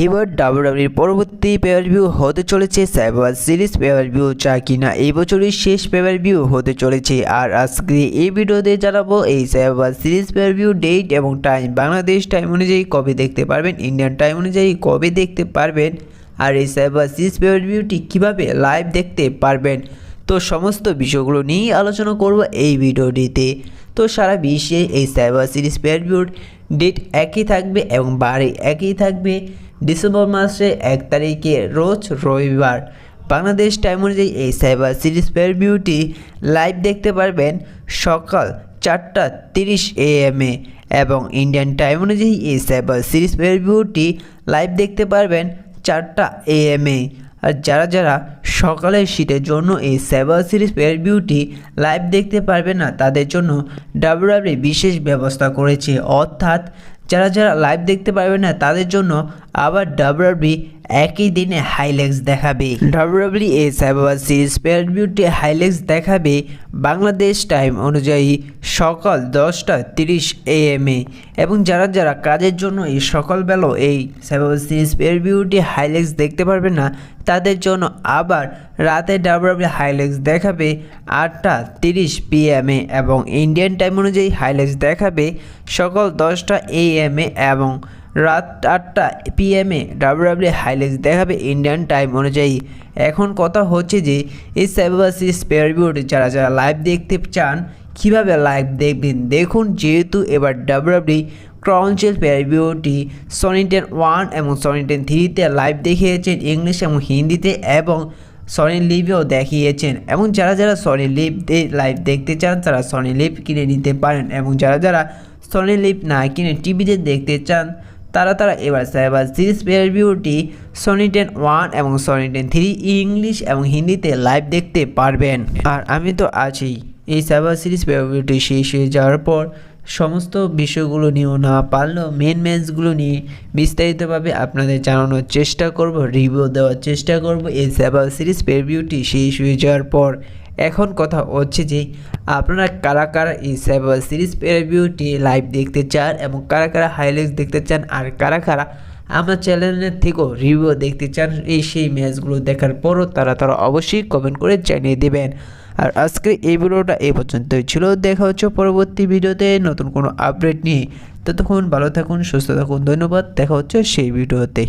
এবার ডাব্লিউডাব্লিউইর পরবর্তী পেপার-ভিউ হতে চলেছে সার্ভাইভার সিরিজ পেপার-ভিউ, যা কিনা এই বছরের শেষ পেপার-ভিউ হতে চলেছে। আর আজকে এই ভিডিওতে জানাবো এই সার্ভাইভার সিরিজ পেপার-ভিউ ডেট এবং টাইম। বাংলাদেশ টাইম অনুযায়ী কবে দেখতে পারবেন, ইন্ডিয়ান টাইম অনুযায়ী কবে দেখতে পারবেন, আর এই সার্ভাইভার সিরিজ পেপার-ভিউটি কীভাবে লাইভ দেখতে পারবেন। তো সমস্ত বিষয়গুলো নিয়েই আলোচনা করব এই ভিডিওটিতে। তো সারা বিশ্বে এই সার্ভাইভার সিরিজ পেপার-ভিউর ডেট একই থাকবে এবং বারে একই থাকবে। ডিসেম্বর মাসের 1 তারিখে রোজ রবিবার বাংলাদেশ টাইম অনুযায়ী এই সার্ভাইভার সিরিজ পেপার-ভিউটি লাইভ দেখতে পারবেন সকাল 4:30 AM এবং ইন্ডিয়ান টাইম অনুযায়ী এই সার্ভাইভার সিরিজ পেপার-ভিউটি লাইভ দেখতে পারবেন 4টা AM। আর যারা সকালের শীতের জন্য এই সার্ভাইভার সিরিজ পেপার-ভিউটি লাইভ দেখতে পারবে না, তাদের জন্য ডাব্লিউডাব্লিউই বিশেষ ব্যবস্থা করেছে। অর্থাৎ যারা লাইভ দেখতে পারবে না তাদের জন্য আবার ডাব্লিউডাব্লিউই একই দিনে হাইলাইটস দেখাবে। ডাব্লিউডাব্লিউই এই সার্ভাইভার সিরিজ পেপার-ভিউটি হাইলাইটস দেখাবে বাংলাদেশ টাইম অনুযায়ী সকাল 10:30 AM এবং যারা কাজের জন্য এই সকালবেলা এই সার্ভাইভার সিরিজ পেপার-ভিউটি হাইলাইটস দেখতে পারবে না, তাদের জন্য আবার রাতে ডাব্লিউডাব্লিউই হাইলাইটস দেখাবে 8:30 PM এবং ইন্ডিয়ান টাইম অনুযায়ী হাইলাইটস দেখাবে সকাল 10টা AM এবং রাত 8টা PM ডাব্লিউডাব্লিউই হাইলাইটস দেখাবে ইন্ডিয়ান টাইম অনুযায়ী। এখন কথা হচ্ছে যে এই সার্ভাইভার সিরিজ পেপার-ভিউটি যারা লাইভ দেখতে চান কীভাবে লাইভ দেখবেন। দেখুন, যেহেতু এবার ডাব্লিউডাব্লিউই ক্রাউন জেল পেপার-ভিউটি সনি 10 এবং সনি 10-3তে লাইভ দেখিয়েছেন ইংলিশ এবং হিন্দিতে, এবং সনি লিভেও দেখিয়েছেন। এবং যারা সনি লিভ লাইভ দেখতে চান তারা সনি লিভ কিনে নিতে পারেন, এবং যারা সনি লিভ না কিনে টিভিতে দেখতে চান তারা এবার সার্ভাইভার সিরিজ পেপার-ভিউটি সনি 10 এবং সনি 10-3 ইংলিশ এবং হিন্দিতে লাইভ দেখতে পারবেন। আর আমি তো আছি এই সার্ভাইভার সিরিজ পেপার-ভিউটি শেষ হয়ে যাওয়ার পর সমস্ত বিষয়গুলো নিয়েও না পারলেও মেন ম্যাচগুলো নিয়ে বিস্তারিতভাবে আপনাদের জানানোর চেষ্টা করব, রিভিউ দেওয়ার চেষ্টা করব এই সার্ভাইভার সিরিজ পেপার-ভিউটি শেষ হয়ে যাওয়ার পর। এখন কথা হচ্ছে যে আপনারা কারা এই সার্ভাইভার সিরিজ পেপার-ভিউটি লাইভ দেখতে চান এবং কারা হাইলাইটস দেখতে চান, আর কারা আমার চ্যানেলের থেকেও রিভিউ দেখতে চান সেই ম্যাচগুলো দেখার পরও তারা অবশ্যই কমেন্ট করে জানিয়ে দেবেন। আর আজকে এই ভিডিওটা এই পর্যন্তই ছিল। দেখা হচ্ছে পরবর্তী ভিডিওতে নতুন কোনো আপডেট নিয়ে। ততক্ষণ ভালো থাকুন, সুস্থ থাকুন, ধন্যবাদ। দেখা হচ্ছে সেই ভিডিওতে।